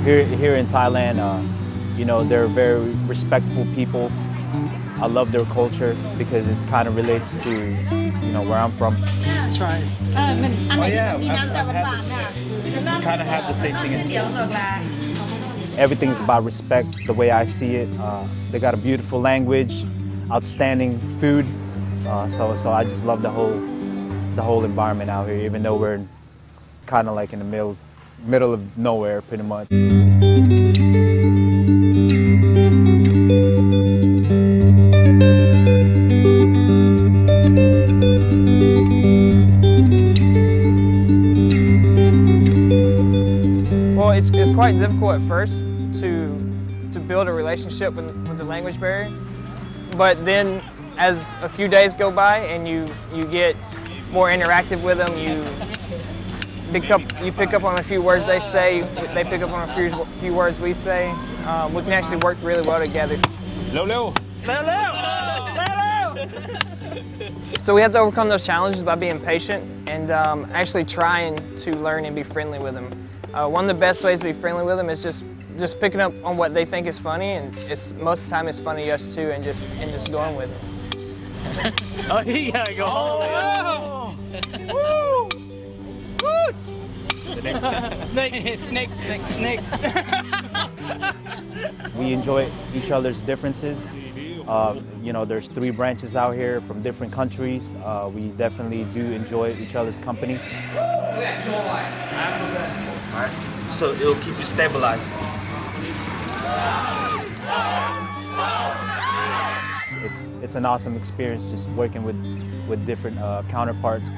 Here in Thailand, you know, they're very respectful people. I love their culture because it kind of relates to, you know, where I'm from. That's right. Oh yeah, kind of have the same thing. Everything's about respect, the way I see it. They got a beautiful language, outstanding food. So I just love the whole environment out here, even though we're kind of like in the middle of nowhere, pretty much. Well, it's quite difficult at first to build a relationship with the language barrier, but then as a few days go by and you get more interactive with them, you pick up on a few words they say, they pick up on a few words we say. We can actually work really well together. So we have to overcome those challenges by being patient and actually trying to learn and be friendly with them. One of the best ways to be friendly with them is just picking up on what they think is funny, and most of the time it's funny to us too, and just going with it. Oh, you gotta go home. Woo! Snake. We enjoy each other's differences. You know, there's 3 branches out here from different countries. We definitely do enjoy each other's company. So it'll keep you stabilized. It's an awesome experience just working with different counterparts.